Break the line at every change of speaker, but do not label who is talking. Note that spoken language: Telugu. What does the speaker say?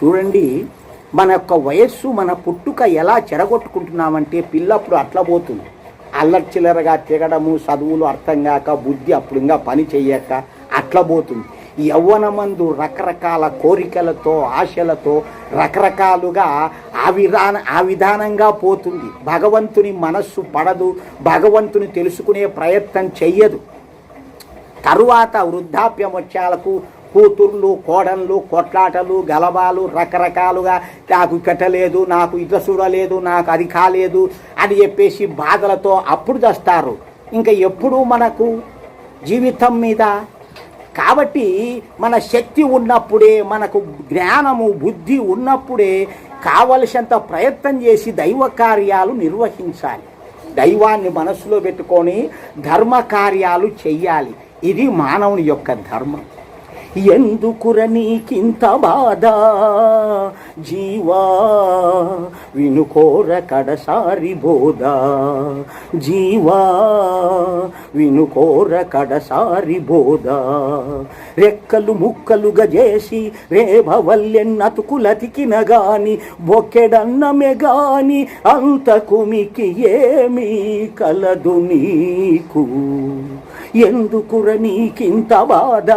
చూడండి, మన యొక్క వయస్సు, మన పుట్టుక ఎలా చెడగొట్టుకుంటున్నామంటే పిల్లప్పుడు అట్లా పోతుంది. అల్లర్చిల్లరగా తిరగడము, చదువులు అర్థం కాక, బుద్ధి అప్పుడు ఇంకా పని చెయ్యక అట్లా పోతుంది. యవ్వనమందు రకరకాల కోరికలతో, ఆశలతో రకరకాలుగా ఆ విధానంగా పోతుంది. భగవంతుని మనస్సు పడదు, భగవంతుని తెలుసుకునే ప్రయత్నం చెయ్యదు. తరువాత వృద్ధాప్యం వచ్చేలకు కూతుర్లు, కోడళ్ళు, కొట్లాటలు, గలబాలు, రకరకాలుగా నాకు కట్టలేదు, నాకు ఇట్లా చూడలేదు, నాకు అది కాలేదు అని చెప్పేసి బాధలతో అప్పుడు చేస్తారు. ఇంకా ఎప్పుడు మనకు జీవితం మీద. కాబట్టి మన శక్తి ఉన్నప్పుడే, మనకు జ్ఞానము, బుద్ధి ఉన్నప్పుడే కావలసినంత ప్రయత్నం చేసి దైవ కార్యాలు నిర్వహించాలి. దైవాన్ని మనసులో పెట్టుకొని ధర్మ కార్యాలు చెయ్యాలి. ఇది మానవుని యొక్క ధర్మం. ఎందుకుర నీకింత బాధ జీవా, వినుకోర కడసారి బోధ జీవా, వినుకోర కడసారి బోధ. రెక్కలు ముక్కలుగా చేసి రేభవల్లెన్నతుకులతికిన గాని బొక్కెడన్నమే గాని అంతకుమికి ఏమీ కలదు నీకు. ఎందుకుర నీకింత బాధ.